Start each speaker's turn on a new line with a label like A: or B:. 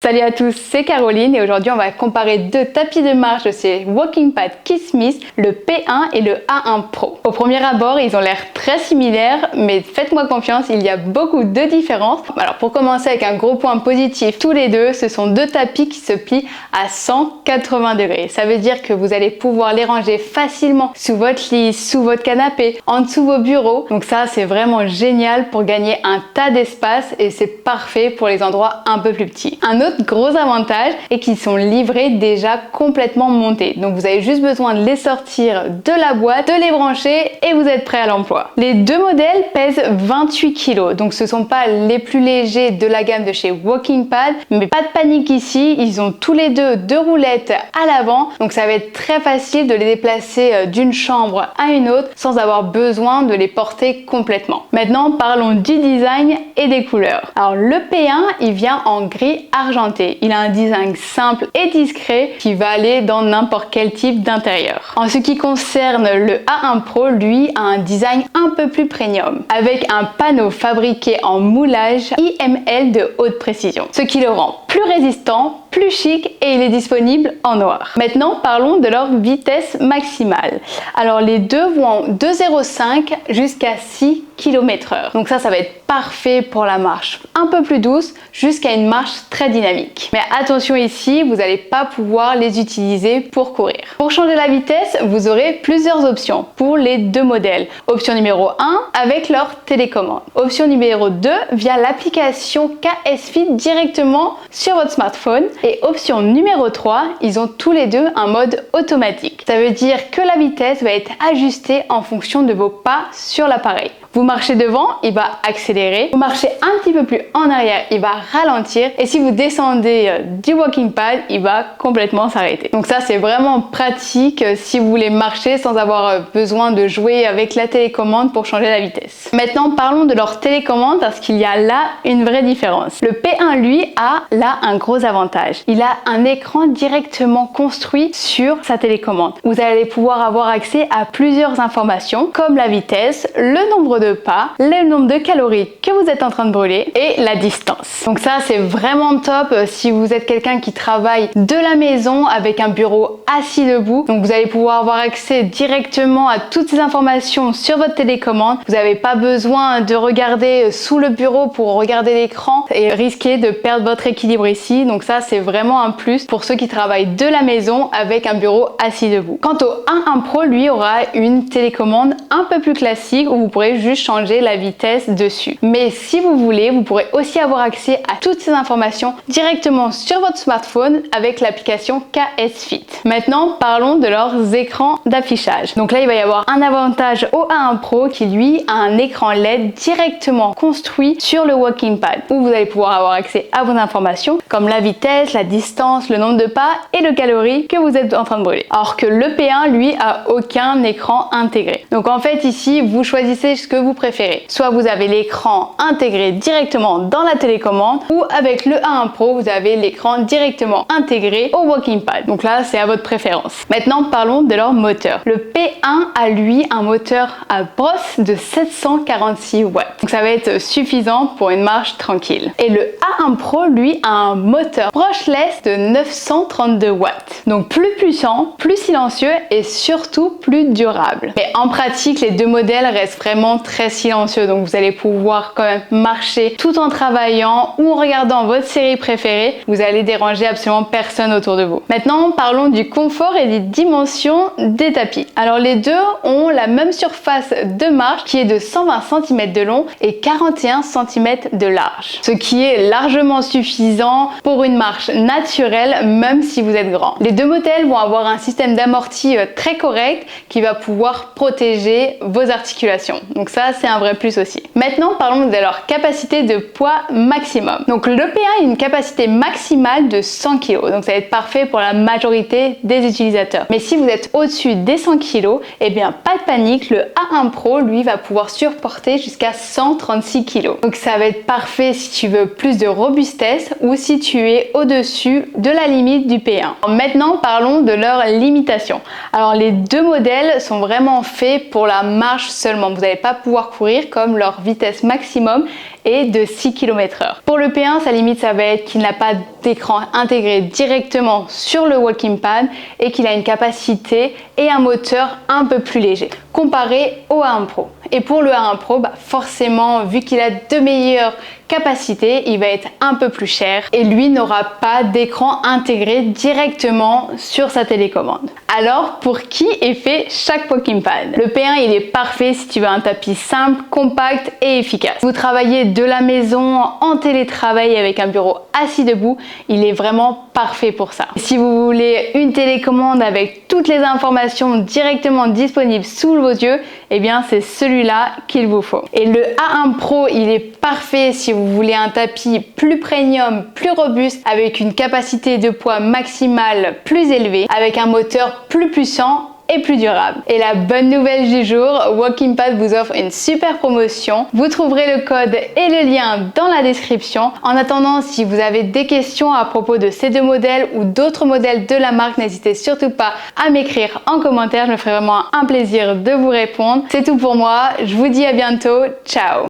A: Salut à tous, c'est Caroline et aujourd'hui on va comparer deux tapis de marche de chez Walking Pad KissMe, le P1 et le A1 Pro. Au premier abord, ils ont l'air très similaires, mais faites-moi confiance, il y a beaucoup de différences. Alors pour commencer avec un gros point positif, tous les deux, ce sont deux tapis qui se plient à 180 degrés. Ça veut dire que vous allez pouvoir les ranger facilement sous votre lit, sous votre canapé, en dessous de vos bureaux. Donc ça, c'est vraiment génial pour gagner un tas d'espace et c'est parfait pour les endroits un peu plus petits. Un autre gros avantage est qu'ils sont livrés déjà complètement montés. Donc vous avez juste besoin de les sortir de la boîte, de les brancher et vous êtes prêt à l'emploi. Les deux modèles pèsent 28 kg, donc ce ne sont pas les plus légers de la gamme de chez Walking Pad, mais pas de panique ici, ils ont tous les deux roulettes à l'avant, donc ça va être très facile de les déplacer d'une chambre à une autre sans avoir besoin de les porter complètement. Maintenant, parlons du design et des couleurs. Alors le P1, il vient en gris argenté. Il a un design simple et discret qui va aller dans n'importe quel type d'intérieur. En ce qui concerne le A1 Pro, lui a un design un peu plus premium, avec un panneau fabriqué en moulage IML de haute précision, ce qui le rend plus résistant, plus chic et il est disponible en noir. Maintenant, parlons de leur vitesse maximale. Alors les deux vont de 0,5 jusqu'à 6 km/h. Donc ça va être parfait pour la marche un peu plus douce jusqu'à une marche très dynamique. Mais attention ici, vous n'allez pas pouvoir les utiliser pour courir. Pour changer la vitesse, vous aurez plusieurs options pour les deux modèles. Option numéro 1 avec leur télécommande. Option numéro 2 via l'application KS-Fit directement sur votre smartphone. Et option numéro 3, ils ont tous les deux un mode automatique. Ça veut dire que la vitesse va être ajustée en fonction de vos pas sur l'appareil. Vous marchez devant, il va accélérer. Vous marchez un petit peu plus en arrière, il va ralentir. Et si vous descendez du Walking Pad, il va complètement s'arrêter. Donc ça, c'est vraiment pratique si vous voulez marcher sans avoir besoin de jouer avec la télécommande pour changer la vitesse. Maintenant, parlons de leur télécommande parce qu'il y a là une vraie différence. Le P1, lui, a là un gros avantage. Il a un écran directement construit sur sa télécommande. Vous allez pouvoir avoir accès à plusieurs informations comme la vitesse, le nombre de pas, le nombre de calories que vous êtes en train de brûler et la distance. Donc ça, c'est vraiment top si vous êtes quelqu'un qui travaille de la maison avec un bureau assis debout. Donc vous allez pouvoir avoir accès directement à toutes ces informations sur votre télécommande. Vous n'avez pas besoin de regarder sous le bureau pour regarder l'écran et risquer de perdre votre équilibre ici. Donc ça, c'est vraiment un plus pour ceux qui travaillent de la maison avec un bureau assis debout. Quant au A1 Pro, lui aura une télécommande un peu plus classique où vous pourrez juste changer la vitesse dessus. Mais si vous voulez, vous pourrez aussi avoir accès à toutes ces informations directement sur votre smartphone avec l'application KS-Fit. Maintenant, parlons de leurs écrans d'affichage. Donc là, il va y avoir un avantage au A1 Pro qui lui a un écran LED directement construit sur le Walking Pad où vous allez pouvoir avoir accès à vos informations comme la vitesse, la distance, le nombre de pas et le calories que vous êtes en train de brûler. Alors que le P1, lui, a aucun écran intégré. Donc en fait, ici, vous choisissez ce que vous préférez. Soit vous avez l'écran intégré directement dans la télécommande ou avec le A1 Pro, vous avez l'écran directement intégré au Walking Pad. Donc là, c'est à votre préférence. Maintenant, parlons de leur moteur. Le P1 a lui un moteur à brosse de 746 watts. Donc ça va être suffisant pour une marche tranquille. Et le A1 Pro, lui, a un moteur brushless de 932 watts. Donc plus puissant, plus silencieux et surtout plus durable. Mais en pratique, les deux modèles restent vraiment très silencieux, donc vous allez pouvoir quand même marcher tout en travaillant ou en regardant votre série préférée. Vous allez déranger absolument personne autour de vous. Maintenant, parlons du confort et des dimensions des tapis. Alors les deux ont la même surface de marche qui est de 120 cm de long et 41 cm de large, ce qui est largement suffisant pour une marche naturelle même si vous êtes grand. Les deux modèles vont avoir un système d'amorti très correct qui va pouvoir protéger vos articulations. Donc ça, c'est un vrai plus aussi. Maintenant, parlons de leur capacité de poids maximum. Donc le P1 a une capacité maximale de 100 kg. Donc ça va être parfait pour la majorité des utilisateurs. Mais si vous êtes au-dessus des 100 kg, eh bien pas de panique, le A1 Pro, lui, va pouvoir supporter jusqu'à 136 kg. Donc ça va être parfait si tu veux plus de robustesse ou si tu es au-dessus de la limite du P1. Maintenant, parlons de leurs limitations. Alors les deux modèles sont vraiment faits pour la marche seulement. Vous n'allez pas pouvoir courir comme leur vitesse maximum et de 6 km/h. Pour le P1, sa limite, ça va être qu'il n'a pas d'écran intégré directement sur le walking pad et qu'il a une capacité et un moteur un peu plus léger comparé au A1 Pro. Et pour le A1 Pro, forcément, vu qu'il a de meilleures capacités, il va être un peu plus cher et lui n'aura pas d'écran intégré directement sur sa télécommande. Alors, pour qui est fait chaque walking pad? Le P1, il est parfait si tu veux un tapis simple, compact et efficace. Vous travaillez de la maison, en télétravail avec un bureau assis debout, il est vraiment parfait pour ça. Si vous voulez une télécommande avec toutes les informations directement disponibles sous vos yeux, eh bien c'est celui-là qu'il vous faut. Et le A1 Pro, il est parfait si vous voulez un tapis plus premium, plus robuste, avec une capacité de poids maximale plus élevée, avec un moteur plus puissant et plus durable. Et la bonne nouvelle du jour, Walking Pad vous offre une super promotion. Vous trouverez le code et le lien dans la description. En attendant, si vous avez des questions à propos de ces deux modèles ou d'autres modèles de la marque, n'hésitez surtout pas à m'écrire en commentaire. Je me ferai vraiment un plaisir de vous répondre. C'est tout pour moi. Je vous dis à bientôt. Ciao!